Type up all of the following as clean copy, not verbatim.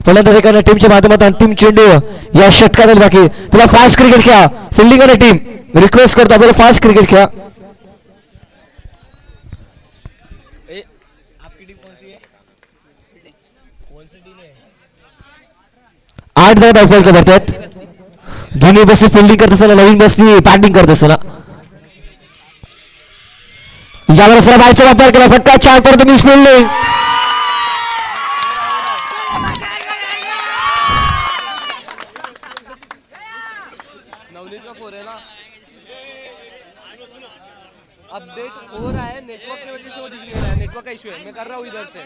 फलंदाजी करणाऱ्या टीमच्या माध्यमातून अंतिम चेंडू या षटकातील बाकी. तुला फास्ट क्रिकेट खेळा फिल्डिंग करणारी टीम रिक्वेस्ट करतो आपल्याला फास्ट क्रिकेट खेळा. आठ धावा धावफल करतात. जुनी बसती फिल्डिंग करत असताना नवीन बसती बॅटिंग करत असताना यावर सर बायचा वापर केला. फटका 4 परत मिस फिल्डिंग. अपडेट हो रहा है नेटवर्क की वजह से वो दिख नहीं रहा है. नेटवर्क का इशू है. मैं कर रहा हूँ इधर से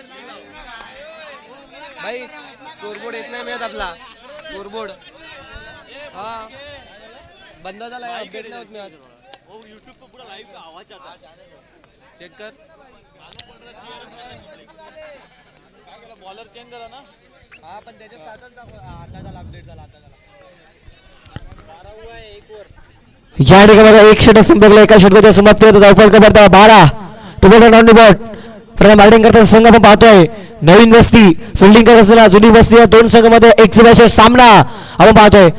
भाई. स्कोरबोर्ड येत नाही मिळत आपला स्कोरबोर्ड. हा बंद झाला है. अपडेट नाही होत मिळत. वो YouTube पे पूरा लाइव का आवाज आता है. चेक कर. बॉलर चेंज झाला ना. हा पण त्याच्या साथच आता झाला अपडेट झाला. आता झाला 12 हुआ है 1 ओव्हर. या ठिकाणी एक षटक संपला. एका षटकाच्या समाप्तीनंतर धावफल करता 12 to ball on the bat. प्रथम बॅटिंग करताना संघ आपण पाहतोय नवीन बस्ती फिल्डिंग करत असताना जुनी बस्ती या दोन संघामध्ये एक दिवसाचा सामना आपण पाहतोय.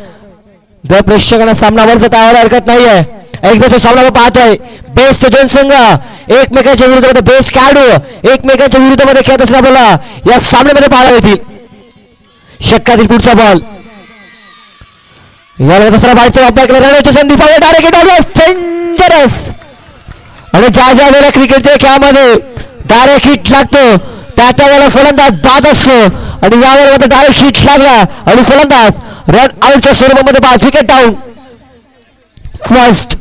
जर प्रेक्षकांना सामना आवडत त्यावर हरकत नाहीये. एक दिवसाचा सामना आपण पाहतोय. बेस्ट दोन संघ एकमेकांच्या विरुद्ध बेस्ट खेळाडू एकमेकांच्या विरुद्धमध्ये खेळत असताना आपल्याला या सामन्यामध्ये पाहायला मिळतील. षटकातील पुढचा बॉल याला दुसरा बॉलचा वापर केला. रनची संधी पाहिजे डायरेक्ट डेंजरस. आणि ज्या ज्या वेळेला क्रिकेटच्या खेळामध्ये डायरेक्ट हिट लागतो त्या त्या वेळेला फलंदाज बाद असतो. आणि या वेळेला डायरेक्ट हिट लागला आणि फलंदाज रन आउटच्या स्वरूपामध्ये बाद. Wicket down first.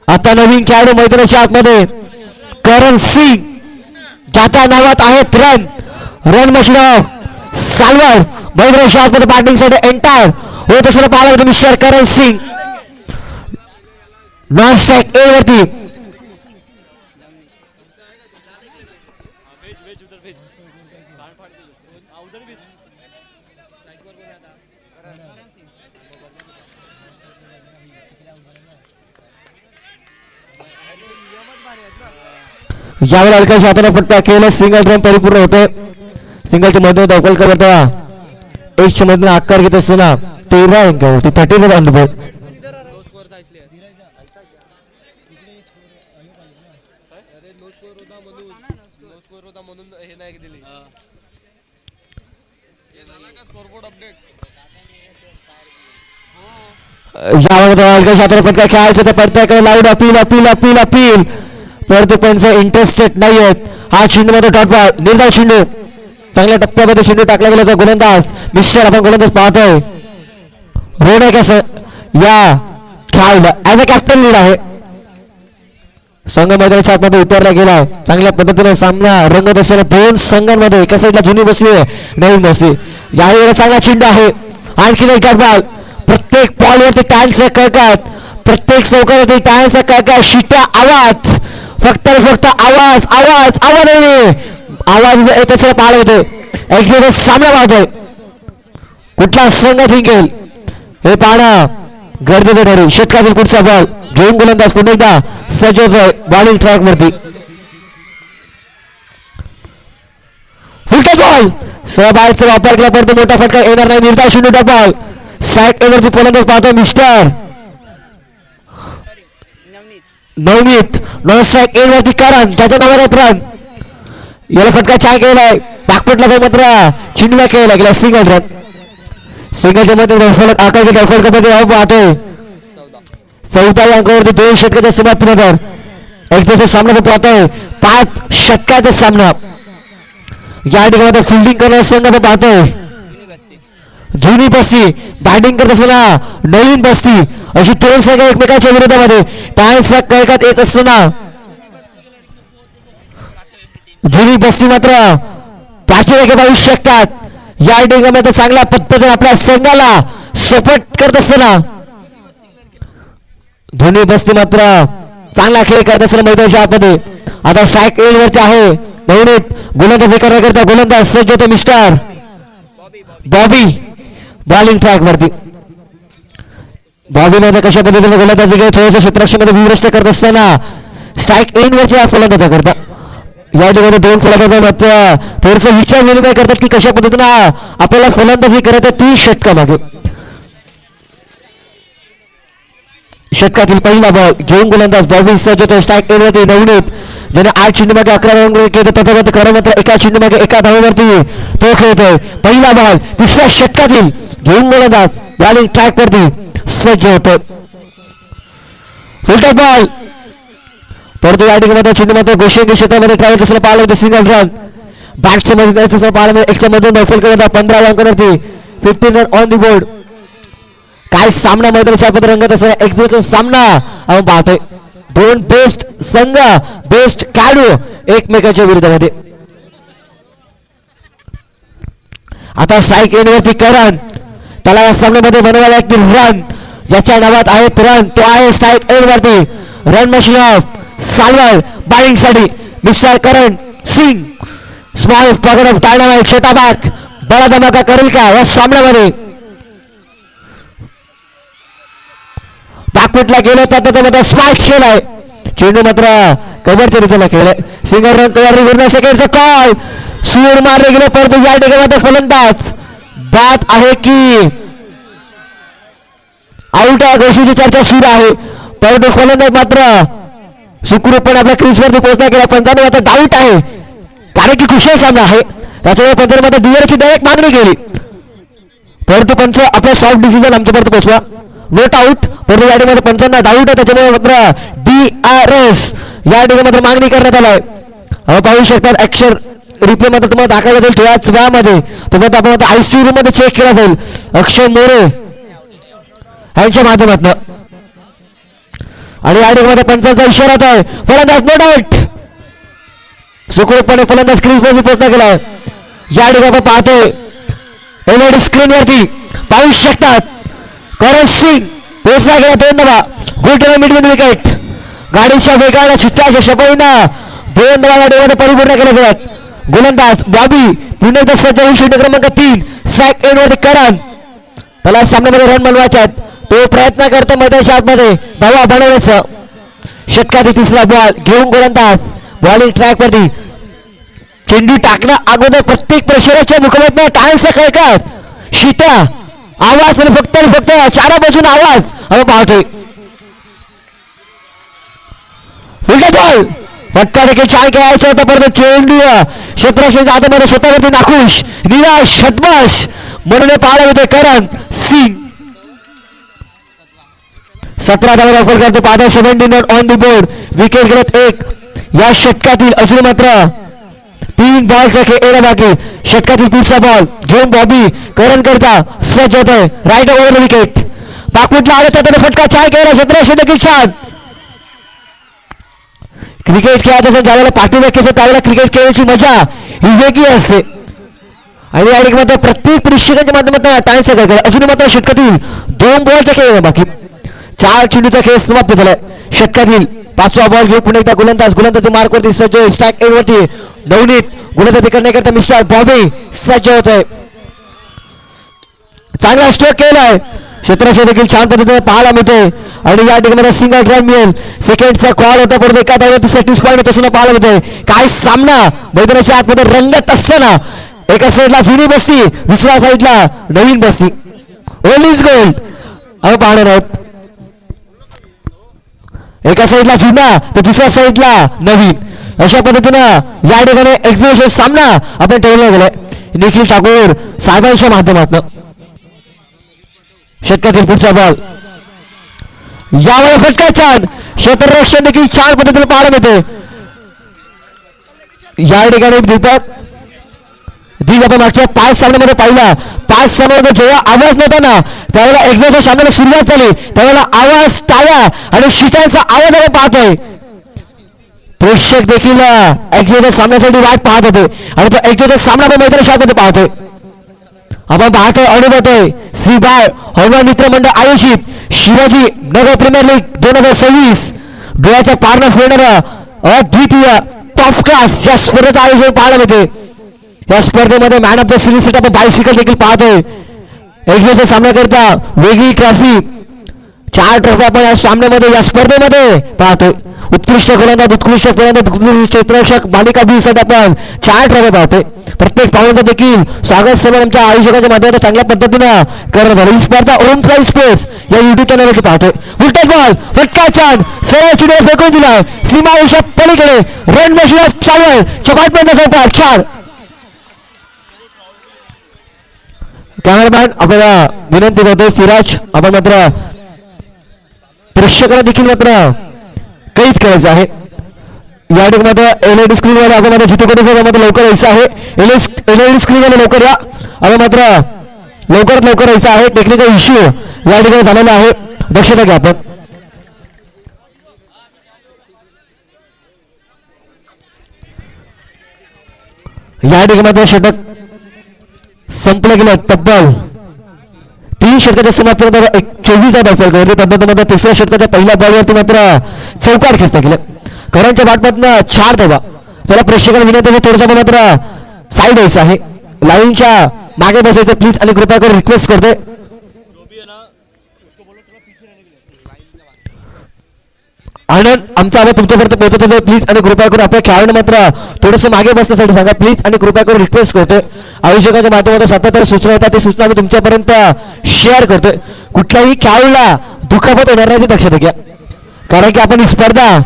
आता नवीन खेळाडू मैदानाच्या आतमध्ये करण सिंग ज्याच्या नावात आहेत रन रन मशीन ऑफ साल्वर मैदानाच्या आतमध्ये बॅटिंग साठी एंटायर होत असताना पाहायला मिळतो mister Karan Singh. Non strike ए वरती ज्यावेळेला अलकाश हाताने फटका केला सिंगल रन परिपूर्ण होते. सिंगलच्या मध्ये दखल करता एक मधून आकार घेत असताना 13 अंकावरती 30 रन बॉल. अलकाश हाताने फटका खेळायचा तर पडत्याकडे loud appeal appeal appeal appeal परंतु त्यांचं इंटरेस्टेड नाही आहेत. हा चेंडू मध्ये डॉट बॉल निर्धाव चेंडू चांगल्या टप्प्यामध्ये चेंडू टाकला गेला होता. गोलंदाज मिस्टर आपण गोलंदाज पाहतोय रोनक या खेळाडूला ऍज अ कॅप्टन लीड आहे. संघ मैदानाच्या आतमध्ये उतरला गेला. चांगल्या पद्धतीने सामना रंगत असलेल्या दोन संघांमध्ये एका साईडला जुनी बसली आहे नवीन बसली. यावेळेला चांगला चेंडू आहे. आणखी एक डॉट बॉल. प्रत्येक बॉलवरती टाळ्यांचा कडकडाट प्रत्येक चौकावरती टाळ्यांचा कडकडाट शिट्या आवाज फक्त फक्त आवाज आवाज आवाज आवाज येत असं पाहायला होते. एक सामना पाहतोय कुठला संघ जिंकेल हे पाहणं गरजेचं ठरेल. षटकातील पुढचा बॉल घेऊन गोलंदाज पुन्हा एकदा सज्ज होतोय बॉलिंग ट्रॅक वरती. फुलटा बॉल सहबाहेरचा वापर केला परंतु मोठा फटका येणार नाही. निर्धाव शून्य बॉल स्ट्राईक एवरती गोलंदाज पाहतोय mister Navneet non strike end वरती करण त्याच्या नावाने रन. याला फटका 4 केलाय. बॅकफुटला मात्र चिंडवा केला गेला सिंगल रन. सिंगलच्या मध्ये आकार दखल करत पाहतोय 14 अंकावरती 2 षटकाच्या समाप्तीनंतर एक दिवसाचा सामना पाहतोय 5 षटकाचा सामना. या ठिकाणी फिल्डिंग करणारा संघ आपण पाहतोय जुनी बस्ती बॅटिंग करत असताना नवीन बस्ती अशी दोन संघ एकमेकांच्या विरोधामध्ये टाळ्यांचा कडकडाट येत असताना जुनी बस्ती मात्र पाठीमागे पाहू शकतात. या ठिकाणी चांगल्या पद्धतीने आपल्या संघाला सपोर्ट करत असताना जुनी बस्ती मात्र चांगला खेळ करत असताना मैदानाच्या आतमध्ये आता स्ट्राईक एंड वरती आहे. नवनीत गोलंदाजी करण्याकरता गोलंदाज सज्ज होते मिस्टर बॉबी बॉलिंग ट्रॅक वरती. बॉबीने कशा पद्धतीने गोलंदाजी केली थोडंसं क्षेत्ररक्षणामध्ये विभ्रष्ट करत असताना स्ट्राईक एंड वरची हा फलंदाजा करता या ठिकाणी दोन फलंदाज मात्र थोडंसं विचार विनिमय करतात की कशा पद्धतीने आपल्याला फलंदाजी करत आहे 30 षटका मागे षटकातील पहिला बॉल घेऊन गोलंदाज बॉबी सज्ज होतो स्ट्राईक एंड वरती नवनीत ज्याने 8 चेंडू मागे 11 रन केले तथागत खरं मात्र एका चेंडू मागे एका धावेवरती तो खेळतोय पहिला बॉल तिसऱ्या षटकातील घेऊन गोलंदाज बॉलिंग ट्रॅक वरती सज्ज होतो फुलटॉप बॉल परंतु या ठिकाणी चेंडू मात्र गोष्टी क्षेत्रामध्ये ट्रॅव्हल कसं पाहिलं होतं सिंगल रन बॅटच्या मध्ये तसं पाहिलं एकच्या मधून दखल करत 15 अंकावरती 15 रन ऑन दी बोर्ड काय सामना मैदानाच्या पद रंगत असं एक्झिक्युशन सामना आपण पाहतोय दोन बेस्ट संघ बेस्ट खेळाडू एकमेकांच्या विरोधामध्ये आता स्ट्राईक एंड वरती करण त्याला या सामन्यामध्ये बनवायला एक रन ज्याच्या नावात आहेत रन तो आहे स्ट्राईक एंड वरती रन मशीन ऑफ सालवर बॉलिंग साठी mister Karan Singh small pocket of dynamite छोटा बॅक बडा धमाका करेल का या सामन्यामध्ये बॅकफुटला गेलं त्यामध्ये स्मॅश केलाय चेंडू मात्र कव्हरच्या दिशेला खेळलाय सिंगल रन तयारी सेकंडचा कॉल सूर मारले गेले परंतु या ठिकाणी फलंदाज बाद आहे की आउट आहे गोष्टीची चर्चा सुरू आहे परंतु फलंदाज मात्र सुखरूपपणे आपल्या क्रीजवरती पोहोचला गेला पंचांनी आता डाऊट आहे कारण की कुशल सामना आहे त्याच्यामुळे पंचांनी दुहेरीची डायरेक्ट मागणी केली परंतु पंच आपला सॉफ्ट डिसिजन आमच्यापर्यंत पोहोचवा नोट आउट परंतु या ठिकाणी पंचांना डाऊट आहे त्याच्यामुळे मात्र DRS या ठिकाणी मात्र मागणी करण्यात आलाय पाहू शकतात ऍक्शन रिप्ले मध्ये तुम्हाला दाखवला जाईल थोड्याच वेळामध्ये तुम्हाला आपण ICU रूम मध्ये चेक केला जाईल अक्षय मोरे यांच्या माध्यमातून आणि या ठिकाणी पंचांचा इशारा आहे फलंदाज नो डाऊट सुखरूपपणे फलंदाज क्रीज मध्ये पोहोचला गेलाय या ठिकाणी पाहतोय LED स्क्रीन वरती पाहू शकतात करण सिंग पोहोचला गेला दोन धावा गुड मिड विकेट गाडीच्या वेगाला चित्ताच्या शपईनं दोन धावा या ठिकाणी परिपूर्ण केल्या गेल्यात गोलंदाज बॉबी पुन्हा एकदा सज्ज होऊन शून्य क्रमांक 3 स्ट्राईक एंड वरती करण त्याला सामन्यामध्ये रन बनवायचे आहेत तो प्रयत्न करतो मैदानाच्या आतमध्ये धावा बनवण्याचा षटकातील तिसरा बॉल घेऊन गोलंदाज बॉलिंग ट्रॅक वरती चेंडू टाकणं अगोदर प्रत्येक प्रेशराच्या मुखामध्ये टाळ्यांचा कळकळत शिट्या आवाज आणि फक्त चारा बाजून आवाज आपण पाहतोय बॉल फटका देखील छान खेळायचा होता परंतु चेंडू क्षेत्राच्या आतमध्ये स्वतःवरती नाखुश निराश शतबाश म्हणून पाहायला होते करण सिंग 17 धावा दाखल करतो पाहता 17 run on the board wicket गेलेत एक या षटकातील अजून मात्र 3 बॉलचा खेळ बाकी षटकातील तिसरा बॉल घेऊन बॉबी करण करता सज्ज होत आहे राईट ओव्हर विकेट पाकविटला आले त्याने फटका छान केला 17 देखील छान क्रिकेट खेळत असेल ज्यावेळेला पाठीमागे असेल त्यावेळेला क्रिकेट खेळण्याची मजा ही वेगळी असते आणि या मात्र प्रत्येक प्रेक्षकांच्या माध्यमातून टाळ्यांचा कळकळ अजून मात्र षटकातील 2 बॉलचा खेळ बाकी 4 चेंडूचा खेळ समाप्त झालाय षटकातील 5वा बॉल घेऊन पुन्हा एकदा गोलंदाज मार्कवरती सज्ज स्ट्राईक एंड वरती नवनीत गोलंदाजी करण्याकरता मिस्टर बॉबी सज्ज होत आहे चांगला स्ट्रोक केलाय क्षेत्राशी देखील छान पद्धतीने पाहायला मिळते आणि या ठिकाणी सिंगल रन मिळेल सेकंडचा कॉल होता परंतु एका धावेवरती सॅटिस्फाईड तसं पाहायला मिळते काय सामना मैदानाच्या आतमध्ये रंगत असताना एका साईडला जुनी बसती दुसऱ्या साईडला नवीन बसती ओलीज गोल आपण पाहणार आहोत एका साईडला जुना तर दुसऱ्या साईडला नवीन अशा पद्धतीनं या ठिकाणी एक्झिबिशन सामना आपण ठेवला गेलाय निखिल ठाकूर साहेबांच्या माध्यमातून षटकातील पुढचा बॉल यावेळी फटका छान क्षेत्ररक्षण देखील छान पद्धतीने पाहायला मिळते या ठिकाणी दीपक आपण मागच्या 5 सामन्यामध्ये पाहिला 5 सामन्यामध्ये जेव्हा आवाज नव्हता ना त्यावेळेला एक्झामच्या सामन्याला सुरुवात झाली त्यावेळेला आवाज टाळ्या आणि शिटांचा आवाज आपण पाहतोय प्रेक्षक देखील एक्झामच्या सामन्यासाठी वाट पाहत होते आणि तो एक्झामचा सामना आपण मैदानाच्या आतमध्ये पाहतोय आपण पाहतोय अनुभवतोय श्री बाळ हनुमान मित्र मंडळ आयोजित शिवाजी नगर प्रीमियर लीग 2026 डोळ्याच्या पारणं फेडणारा अद्वितीय टॉप क्लास या स्पर्धेचं आयोजन पाहायला मिळते या स्पर्धेमध्ये मॅन ऑफ द सिरीज साठी आपण बायसिकल देखील पाहतोय एक्झामच्या सामना करता वेगळी ट्रॉफी 4 ट्रॉफी आपण या सामन्यामध्ये या स्पर्धेमध्ये पाहतोय. उत्कृष्ट गोलंदाज उत्कृष्ट फलंदाज उत्कृष्ट क्षेत्ररक्षक मालिका बी साठी आपण 4 ट्रॉफी पाहतोय. प्रत्येक पाहुण्याचं देखील स्वागत सेवन आमच्या आयोजकांच्या माध्यमातून चांगल्या पद्धतीनं करण्यात आलं. ही स्पर्धा ओम साई स्पोर्ट्स या युट्यूब चॅनलवरती पाहतोय. उलटा बॉल फटका छान सरळ चिडीवर फेकून दिलाय सीमारेषा पलीकडे रन मशीन चालू आहे. चपाटपर्यंत चौकार 4. कॅमेरामॅन आपल्याला विनंती करतोय सिराज आपण मात्र प्रेक्षकांना देखील मात्र काहीच करायचं आहे. या ठिकाणी एलईडी स्क्रीन वाले आपण मात्र जिथे लवकर यायचं आहे. एलईडी स्क्रीन वाले लवकर या आपण मात्र लवकरात लवकर यायचं आहे. टेक्निकल इश्यू या ठिकाणी झालेला आहे दक्षता घ्या आपण. या ठिकाणी षटक संपलं गेलं. तब्बल 3 षटकाच्या समाप्तीनंतर 24 धाव केली. तब्बल तिसऱ्या षटकाच्या पहिल्या बॉलवरती मात्र चौकार खेचता गेलं. करांच्या बाटपातनं 4 धावा. त्याला प्रेक्षकांना विनंती थोडंसं मात्र साईड व्हायचं आहे. लाईनच्या मागे बसायचं प्लीज आणि कृपया करून रिक्वेस्ट करते. आनंद आमचा आवाज तुमच्यापर्यंत पोहोचत होतो प्लीज आणि कृपया करून आपल्या खेळाडूंना मात्र थोडंसं मागे बसण्यासाठी सांगा प्लीज आणि कृपया करून रिक्वेस्ट करतोय. आयोजकांच्या माध्यमातून सातत्याने सूचना येतात. ती सूचना आम्ही तुमच्यापर्यंत शेअर करतोय. कुठल्याही खेळाडूला दुखापत होणार नाही ते लक्षात घ्या. कारण की आपण ही स्पर्धा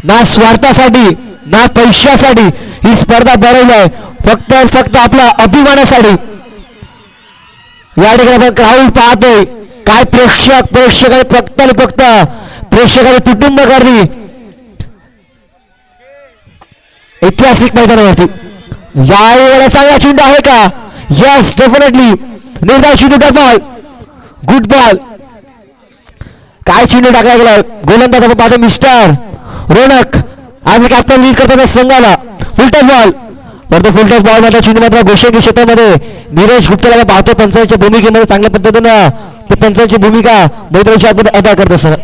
ना स्वार्थासाठी ना पैशासाठी ही स्पर्धा भरवली आहे. फक्त आपल्या अभिमानासाठी. या ठिकाणी आपण क्राऊड पाहतोय. काय प्रेक्षक फक्त आणि फक्त प्रेक्षकांनी तुटुंब करली ऐतिहासिक मैदानावरती. यावेळेला चांगला चेंडू आहे का? Yes definitely. निर्धाव चेंडू बॉल गुड बॉल. काय चेंडू टाकला गेला. गोलंदाज आपण पाहतो मिस्टर रोनक आज कॅप्टन लीड करताना संघाला. फुलटॉस बॉल परंतु फुलटॉस बॉल मात्र चेंडू मात्र गोष्टी क्षेत्रामध्ये नीरज गुप्ताला पाहतो पंचांच्या भूमिकेमध्ये चांगल्या पद्धतीनं ते पंचांची भूमिका मैत्रीची अदा करत असताना.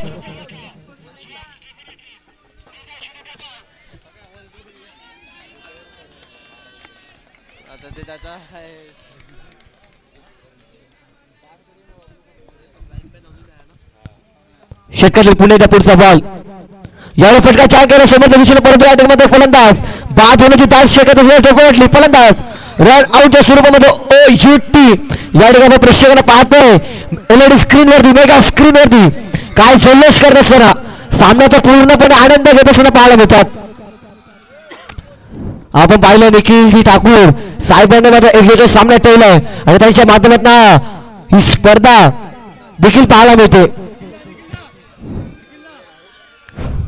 षटकातील पुण्याचा पुढचा बॉल यावेळी फटका 4 केला. समोरच्या दिशेने परत या मध्ये फलंदाज बाद होण्याची दाट शक्यता डेफिनेटली. फलंदाज रन आउटच्या स्वरूपामध्ये OUT या ठिकाणी प्रेक्षकांना पाहतोय एलईडी स्क्रीन वरती मेगा स्क्रीन वरती काय जल्लोष करत असताना सामन्याचा पूर्णपणे आनंद घेत असताना पाहायला मिळतात. आपण पाहिलं निखिलजी ठाकूर साहेबांनी मात्र एक सामना ठेवलाय आणि त्यांच्या माध्यमातून ही स्पर्धा देखील पाहायला मिळते.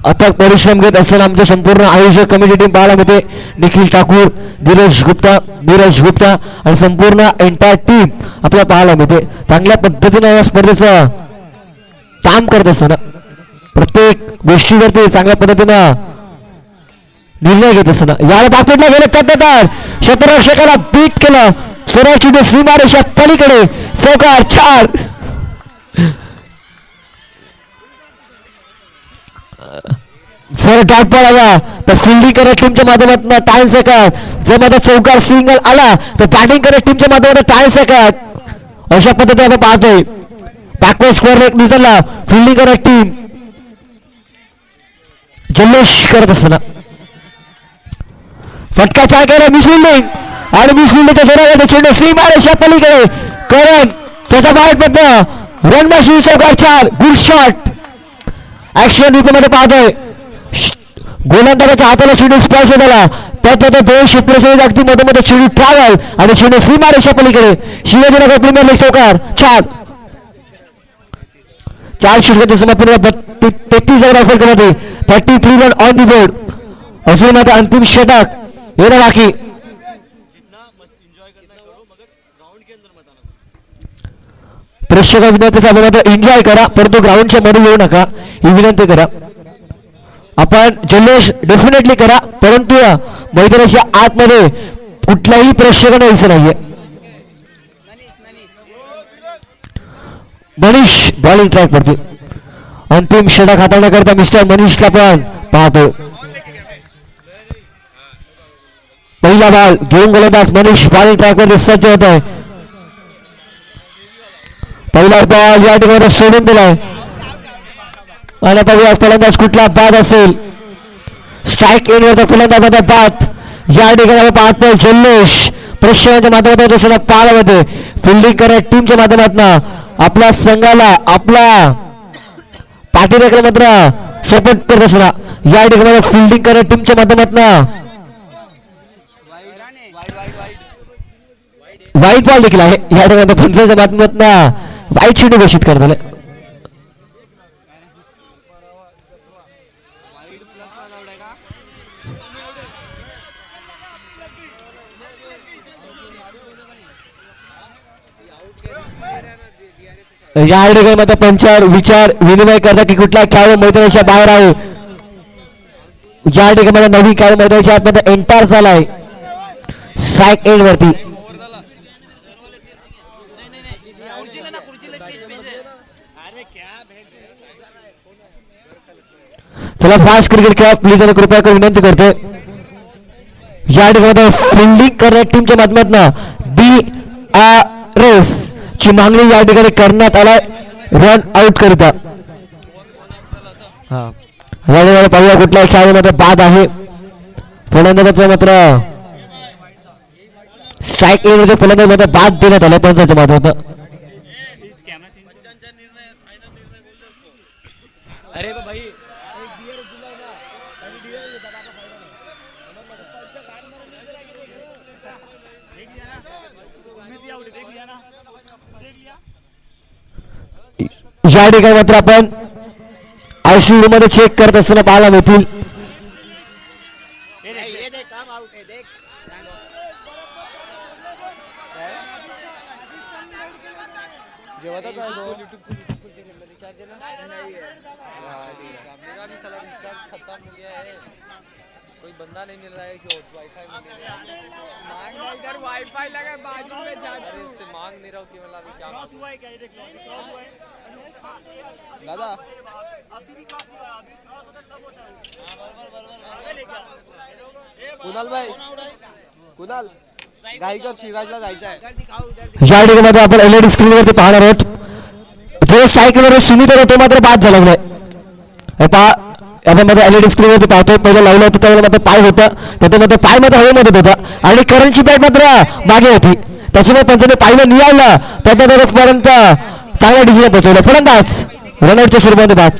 अथक परिश्रम घेत असताना आमच्या संपूर्ण आयोजक कमिटी टीम पाहायला मिळते. निखिल ठाकूर नीरज गुप्ता आणि संपूर्ण एंटायर टीम आपल्याला पाहायला मिळते. चांगल्या पद्धतीने या स्पर्धेचं काम करत असताना प्रत्येक गोष्टीवरती चांगल्या पद्धतीनं निर्णय घेत असताना याला बागपेटला गेलं कर्णधार क्षेत्ररक्षकाला बीट केलं. सरळ सीमारेषा पलीकडे चौकार 4. जर डॉट बॉल आला तर फिल्डिंग करत टीमच्या माध्यमातून टाइम सेकंड. जर माझा चौकार सिंगल आला तर बॅटिंग करत टीमच्या माध्यमातून टाइम सेकंड. अशा पद्धतीने आपण पाहतोय बॅकवर्ड स्क्वेअर लेग निजाला फिल्डिंग करत टीम जल्लोष करत असताना फटका 4 केला मिस फिल्डिंग आणि मिस फिल्डिंगच्या जोरावर चेंडू सीमारेषा पलीकडे करण त्याचा बाहेर रन मशीन चौकार 4. गुड शॉट ऍक्शन रिप्लेमध्ये पाहतोय. गोलंदाजाच्या हाताला चेंडू स्पर्श झाला तर 2 क्षेत्ररक्षक अगदी मध्ये चेंडू ट्रॅव्हल आणि चेंडू सीमारेषा पलीकडे. शिवाजीनगर प्रीमियर लीग चौकार 4. 4 षटकाच्या समाप्तीला 33 रायफल करत आहे. 33 रन ऑन दी बोर्ड. अजून आता अंतिम षटक येणं बाकी. प्रेक्षक विनंतीचा मात्र एन्जॉय करा परंतु ग्राउंडच्या मध्ये येऊ नका ही विनंती करा. आपण जल्लोष डेफिनेटली करा परंतु मैदानाच्या आतमध्ये कुठल्याही प्रेक्षकांना यायचं नाहीये. मनीष बॉलिंग ट्रॅक वरती अंतिम षटक हाताळण्याकरता मिस्टर मनीषला पण पाहतो. पहिला बॉल घेऊन गोलंदाज मनीष बॉलिंग ट्रॅक वरती सज्ज होत आहे. पहिला बॉल या ठिकाणी सोडून दिलाय आणि बघूया फलंदाज कुठला बाद असेल. स्ट्राईक एंडवर फलंदाजाचा बाद. या ठिकाणी आपण पाहतोय जल्लोष प्रेक्षकांच्या माध्यमातून असलेल्या पाळामध्ये फिल्डिंग करत टीमच्या माध्यमातून आपल्या संघाला आपला पाठीरेखा मात्र सपोर्ट करत असताना या ठिकाणी फिल्डिंग करत टीमच्या माध्यमातून वाईट बॉल देखील आहे. या ठिकाणी पंचांच्या माध्यमातून वाईट चेंडू घोषित करण्यात आले. या ठिकाणी मात्र पंचावर विचार विनिमय करता की कुठला खेळाडू मैदानाच्या बाहेर आहे. या ठिकाणी नवीन खेळाडू मैदानाच्या आतमध्ये एंटर झालाय स्ट्राईक एंड वरती. चला फास्ट क्रिकेट खेळा प्लीज आणि कृपया करून विनंती करते. या ठिकाणी फिल्डिंग करण्यात टीमच्या माध्यमातून DRS ची मागणी या ठिकाणी करण्यात आलाय रन आउट करिता. पाहूया कुठल्याही खेळाडूमध्ये बाद आहे. फलंदाजाचा मात्र स्ट्राईक एंड फलंदाज मध्ये बाद देण्यात आला पंचांच्या माध्यमातून. अरे भाई या ठिकाणी मात्र आपण आयसीयू मध्ये चेक करत असताना पाहायला मिळतील. कोई बंदा नहीं मिल रहा है कि वाईफाई मांग इधर वाईफाई लगा बाजू में जा अरे उससे मांग नहीं रहा कि मतलब क्या क्रॉस हुआ है क्या ये देख क्रॉस हुआ है दादा अभी भी क्रॉस हुआ है अभी क्रॉस होता तब होता है बरोबर कुणाल भाई कुणाल गायकर शिराजला जायचं आहे. या ठिकाणी आपण एलईडी स्क्रीन वरती पाहणार आहोत. जो स्ट्राईक वर सुमित होते मात्र बाद झाला नाही. आपण मध्ये एलईडी स्क्रीन वरती पाहतोय. पहिलं लावलं होतं त्यावेळेला मात्र पाय होतं त्याच्यामध्ये पाय मात्र हवेमध्ये होता आणि करंटची बॅट मात्र मागे होती. त्याच्यामुळे पंचाने पाहिलं निघालं त्याच्यापर्यंत चांगल्या डिसिजन पोहोचवलं. फलंदाज रनआउटच्या स्वरूपामध्ये बाद.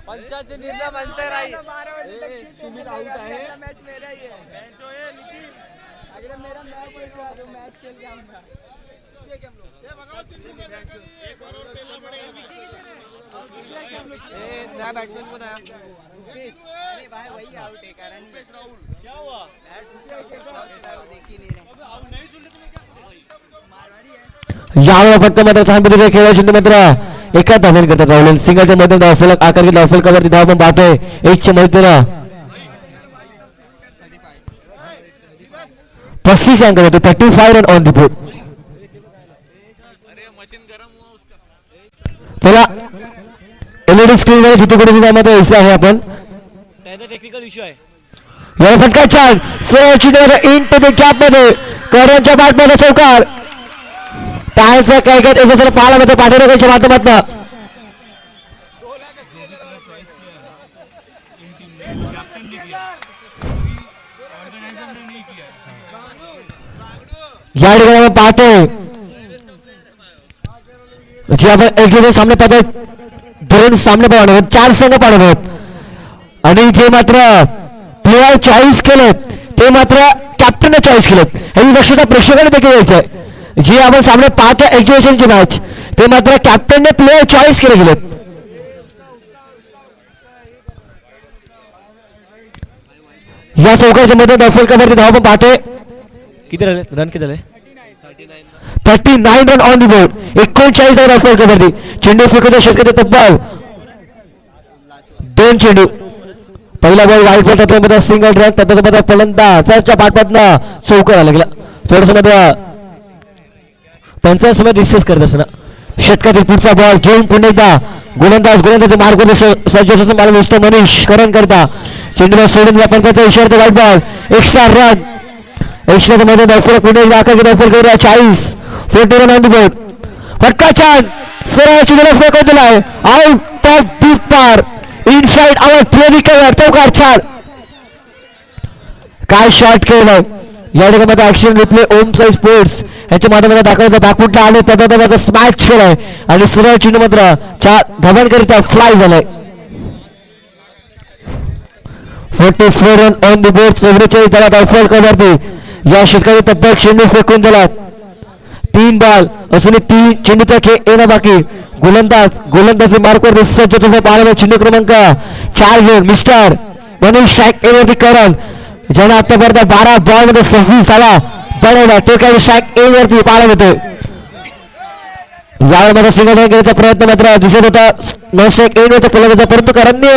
पंचाचे निर्णय म्हणते राही सुमित आउट आहे. मैच मेरा ही है. अगर मेरा मैच है इसका जो मैच खेल के आऊंगा ए नया बैट्समैन कौन आया? अरे भाई वही आउट है कारण क्या हुआ देख ही नहीं रहे आउट नहीं सुन ले तुम्हें क्या करो भाई मारवाड़ी है. यावेळी फक्त मात्र छान पद्धतीने खेळायचे मात्र एका धावून करतात राहुल सिंगलच्या मध्ये धावफलक आकार घेतला. धावफलकावरती धाव पण पाहतोय एकच्या मैत्रीला 35 अंक होते. 35 रन ऑन द बोर्ड. चला एलईडी स्क्रीन वर जिथे कुठे मध्ये यायचं आहे आपण टेक्निकल इश्यू आहे. याला फटका छान सरळ इंट द कॅप मध्ये करंटच्या बॅट मध्ये चौकार. टाळ्यांचा काय काय याचं सर पाहायला मध्ये पाठीराखाच्या माध्यमातून या ठिकाणी आपण पाहतोय जे आपण एक दिवस सामने पाहतोय. दोन सामने पाहणार आहोत 4 संघ पाहणार आहोत आणि जे मात्र प्लेयर चॉईस केले ते मात्र कॅप्टनने चॉईस केले. हे दक्षता प्रेक्षकांनी देखील द्यायचं आहे. जे आपण सामने पाहतोय एक्झिबिशनची मॅच ते मात्र कॅप्टनने प्लेयर चॉईस केले गेलेत. या चौकाच्या मध्ये दफलकावरती धाव पण पाहतोय. किती राहिले रन किती झाले? 39 रन ऑन द बोर्ड. 39 धाव दफलकावरती. चेंडू फेकून षटकाचे तब्बल 2 चेंडू. पहिला बॉल वाईट बॉल त्यामध्ये सिंगल रन त्यामध्ये फलंदाजाच्या पाठपातनं चौकार आला गेला. थोडस मध्ये 50 मध्ये डिस्कस करत असताना षटकातील पुढचा बॉल घेऊन पुन्हा एकदा गोलंदाज मार्गदर्शक सज्जन मला दिसतो मनीष करण करता चेंडूला सोडून दिला पण त्याचा इशारा वाईट बॉल एक्स्ट्रा रन एक्स्ट्राच्या मध्ये धावफलक पुढे एकदा आकार धावफल करूया 40 40 रन ऑन द बोर्ड. फटका छान सरळ चेंडूला फेकून दिलाय आउट ऑफ दी पार इनसाइड आवर थ्री कव्हर चौकार छान. काय शॉट केलं या ठिकाणी ऍक्शन रिप्ले ओम साई स्पोर्ट्स यांच्या माध्यमातून दाखवलं बॅकफुटला आले त्याचा स्मॅच केलाय आणि सरळ चेंडू मात्र धवनकरिता फ्लाय झालाय. 44 रन ऑन द बोर्ड 44 त्याला धावफल कवरती या षटकाने तब्बल चेंडू फेकून दिला. 3 बॉल असून 3 चेंडूचा खेळ येणं बाकी. गोलंदाजी मार्कवरती सज्ज तसं पाहायला चेंडू क्रमांक 4 घेऊन मिस्टर मनीष शाईक वरती करण ज्याने आतापर्यंत 12 बॉल मध्ये 26 धावा बनवला तो काही शाईक वरती पाहायला मिळतोय. यावेळी मध्ये सिंगल रन घेण्याचा प्रयत्न मात्र दिसत होता नौशेक वरती केला होता परंतु करणने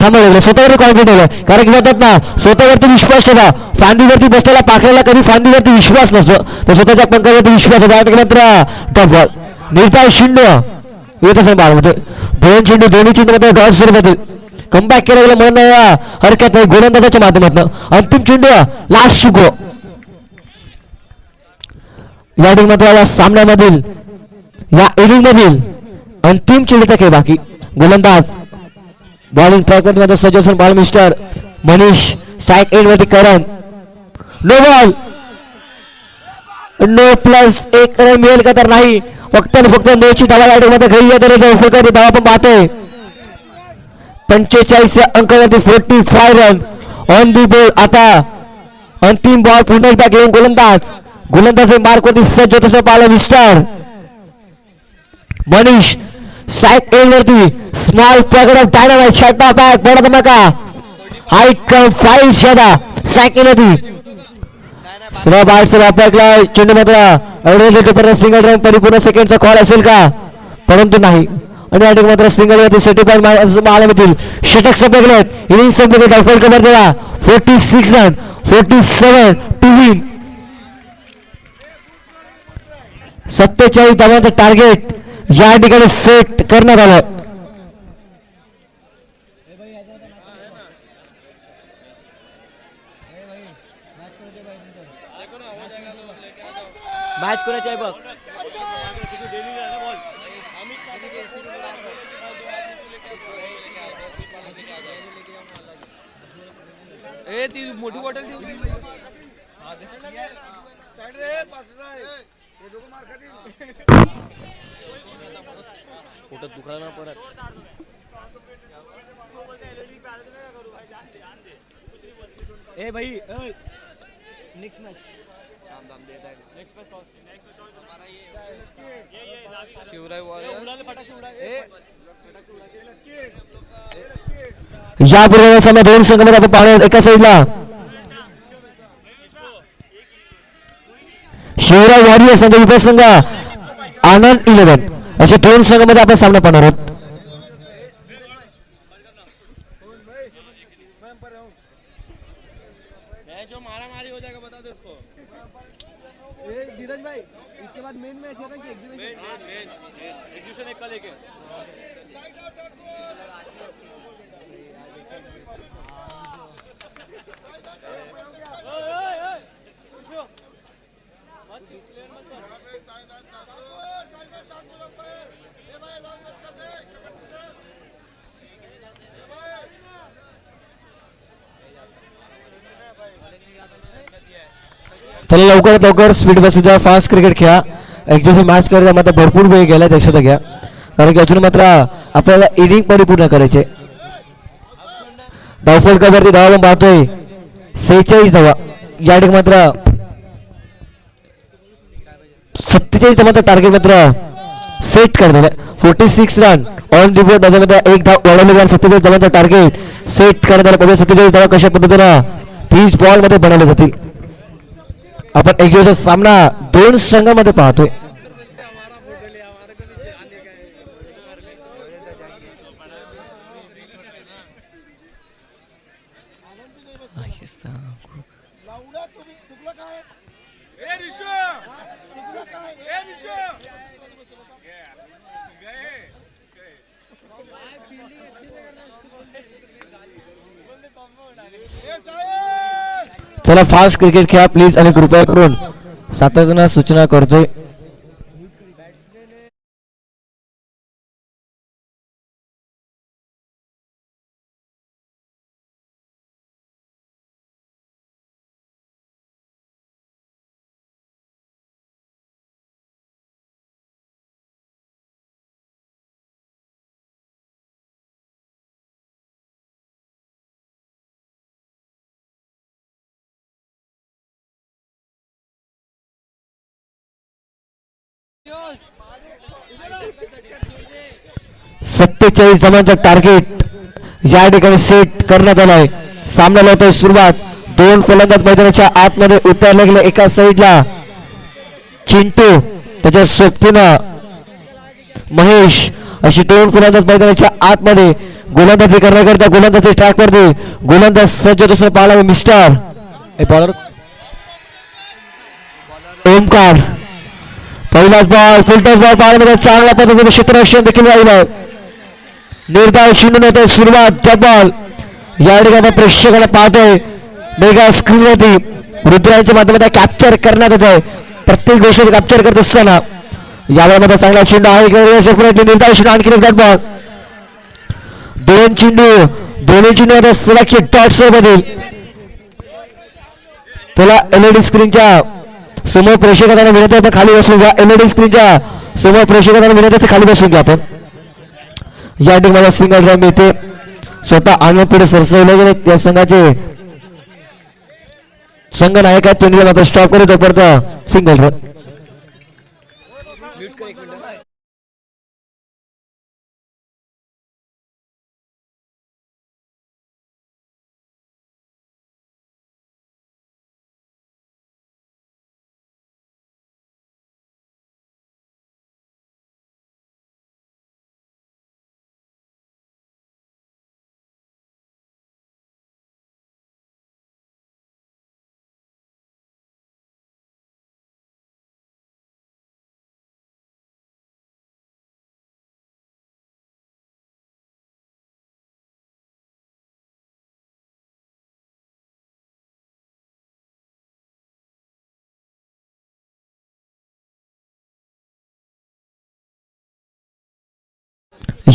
थांबवलं स्वतःवर कॉन्फिडंट कारण की म्हणतात ना स्वतःवरती विश्वास ठेवा. फांदीवरती बसलेला पाखराला कधी फांदीवरती विश्वास नसतो तर स्वतःच्या पंखावरती विश्वास होता मात्र टॉप बॉल निर्धार 0 येत असेल बाळमध्ये 2 चेंडू दोन्ही चेंडू मध्ये डॉट स्वरूपातील कमबॅक केलं गेलं म्हणून हरकत नाही गोलंदाजाच्या माध्यमातून. अंतिम चेंडू लास्ट शुक्र या टीम मात्र या सामन्यामधील या इनिंग मधील अंतिम चेंडूचा खेळ बाकी. गोलंदाज बॉलिंग ट्रॅक मध्ये सज्ज ball mister Manish strike end वरती Karan no ball no plus 1 run मिळेल का तर नाही फक्त नोची धावा या मध्ये घरी येते धावा पण पाहतोय 45 अंकावरती 45 रन ऑन दी बोर्ड. आता अंतिम बॉल पुन्हा एकदा घेऊन गोलंदाज मार्क वरती सज्ज तसं पाहिलं मिस्टर मनीष स्ट्राइक एंड वरती small pocket of dynamite shot of back बड़ा धमाका हाई कम 5 शेदा स्ट्राइक एंड वरती स्लो बॅट से वापरला चेंडू मात्र अडवले सिंगल रन परिपूर्ण सेकंडचा कॉल असेल का परंतु नाही आणि अटक मात्र सिंगल वरती सेटी पॉइंट मारले मिळतील. षटक संपले इनिंग संपले धावफल कव्हर दिला 46 रन 47 टू विन 47 धावांचं टार्गेट या ठिकाणी सेट करण्यात आलं. मॅच कोणाची आहे बघ ए ती मोठी बॉटल देऊ पोटात दुखायला ना परत ए भाई नेक्स्ट मॅच शिवराय यापूर्वी सामना 2 संघांमध्ये आपण पाहणार एका साईडला शिवराय वॉरियर संघ विपक्ष संघ आनंद 11 अशा 2 संघांमध्ये आपण सामना पाहणार आहोत. जो मारामारी हो जाएगा बता दो उसको धीरज भाई इसके बाद मेन मैच है ना कि एग्जीबिशन एक कल एक चला लवकरात लवकर स्पीड बसून फास्ट क्रिकेट खेळा. एक्झॅक्टली मॅच करायचा मात्र भरपूर वेळ गेला लक्षात घ्या कारण की अजून मात्र आपल्याला इनिंग परिपूर्ण करायचे. धावफल कवरती धावा पण पाहतोय 46 धावा या ठिकाणी मात्र 47 धावांचा टार्गेट मात्र सेट करण्यात 46 रन ऑन दी बोर्ड त्याच्यामध्ये 1 धाव वाढवली 47 धावांचा टार्गेट सेट करण्यात आला. 47 धावा कशा पद्धतीनं 30 बॉल मध्ये बनवले जातील. आपण एक दिवस सामना 2 संघांमध्ये पाहतोय. चला फास्ट क्रिकेट खेळा प्लीज आणि कृपया करून सातत्यानं सूचना करतोय. सत्तेचाळीस धावांचा टार्गेट या ठिकाणी सेट करण्यात आलाय. सामन्याला होतोय सुरुवात. दोन फलंदाज मैदानाच्या आतमध्ये उतरले गेले. एका साईडला चिंटू त्याच्या सोबतीनं महेश अशी दोन फलंदाज मैदानाच्या आतमध्ये गोलंदाजी करण्याकरता गोलंदाजी ट्रॅक वरती गोलंदाज सज्ज असताना पाहायला मिस्टर बॉलर ओमकार. पहिलाच बॉल फुलटॉस बॉल पाहायला चांगल्या पद्धतीने क्षेत्ररक्षण देखील राहिलं. निर्धाव 0 होते सुरुवात. त्या बॉल या ठिकाणी प्रेक्षकांना पाहतोय मेगा स्क्रीनवरती रुद्रांच्या माध्यमातून कॅप्चर करण्यात येत आहे. प्रत्येक गोष्ट कॅप्चर करत असताना यावेळेमध्ये चांगला चेंडू आहे. निर्धाव 0 आणखी एक डॉट बॉल. दोन्ही चेंडू सलग डॉट्स मधील. चला एलईडी स्क्रीनच्या समोर प्रेक्षकांना विनंती आहे खाली बसून घ्या. एलईडी स्क्रीनच्या समोर प्रेक्षकांना विनंती आहे खाली बसून घ्या. आपण या ठिकाणी सिंगल रन येते स्वतः आनंद पुढे सरसवले गेले. या संघाचे संघ नायक आहेत त्यांनी मात्र स्टॉप करू तोपर्यंत सिंगल रन.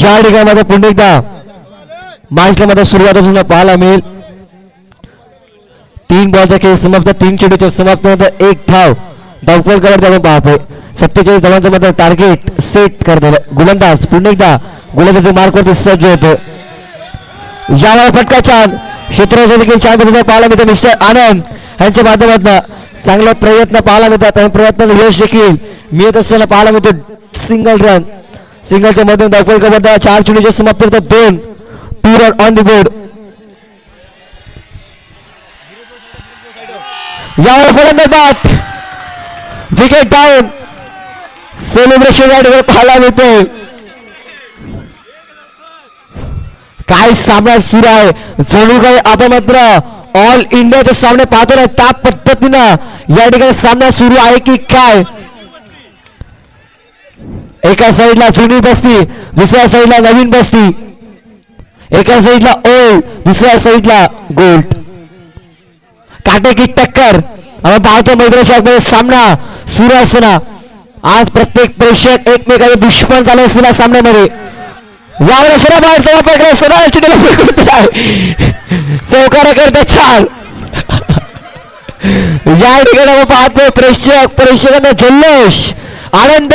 या ठिकाणी पुन्हा एकदा मॅचला मध्ये सुरुवात होताना पाहायला मिळेल. 3 बॉलचा खेळ समाप्त. 3 चेंडूच्या समाप्तीनंतर 1 धाव धावफल करत आपण पाहतोय. 47 धावांचं मात्र टार्गेट सेट करत गोलंदाज पुन्हा एकदा गोलंदाजी मार्कवरती सज्ज होतो. यावेळी फटका छान क्षेत्राचा देखील छान पद्धतीने पाहायला मिळते. मिस्टर आनंद यांच्या माध्यमातून चांगले प्रयत्न पाहायला मिळतात आणि प्रयत्नाला यश देखील मिळत असताना पाहायला मिळतो. सिंगल रन सिंगलच्या मधून धावफल करत 4 चेंडूच्या समाप्तीनंतर 2 रन ऑन द बोर्ड. यावर फलंदाज बाद विकेट डाऊन. सेलिब्रेशन या ठिकाणी पाहायला मिळते. काय सामना सुरू आहे. जणू काही आपण मात्र ऑल इंडियाचे सामने पाहतो ना त्या पद्धतीनं या ठिकाणी सामना सुरू आहे की काय. एका साईडला जुनी बस्ती दुसऱ्या साईडला नवीन बस्ती. एका साईडला ओल्ड दुसऱ्या साईडला गोल्ड. काटेकी टक्कर आपण पाहतो मैदानाच्या सामना सुरू असताना. आज प्रत्येक प्रेक्षक एकमेकाचे दुश्मन झाले असलेल्या सामन्यामध्ये यावेळेला सरळ बाहेर जवळ पकडे सरळ चिडीला चौकारा करता छान. या ठिकाणी आपण पाहतो प्रेक्षकांना जल्लोष आनंद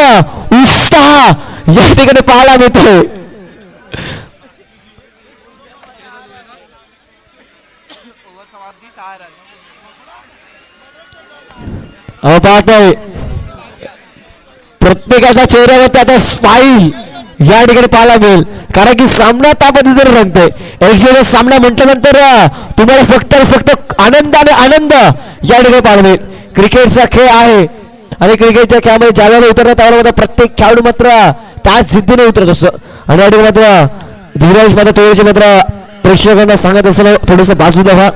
उत्साह या ठिकाणी पाहायला मिळतोय. पाहतोय प्रत्येकाच्या चेहऱ्यावरती आता स्माईल या ठिकाणी पाहायला मिळेल. कारण की सामना त्या पद्धतीने रंगतोय. एक जण सामना म्हटल्यानंतर तुम्हाला फक्त आनंद आणि आनंद या ठिकाणी पाहायला मिळेल. क्रिकेटचा खेळ आहे आणि क्रिकेटच्या खेळामध्ये ज्यावेळेला उतरतात त्यावेळेला प्रत्येक खेळाडू मात्र त्याच जिद्दीने उतरत असतो. आणि या ठिकाणी मात्र धीरज मात्र थोडेसे मात्र प्रेक्षकांना सांगत असलं थोडस बाजूला व्हा.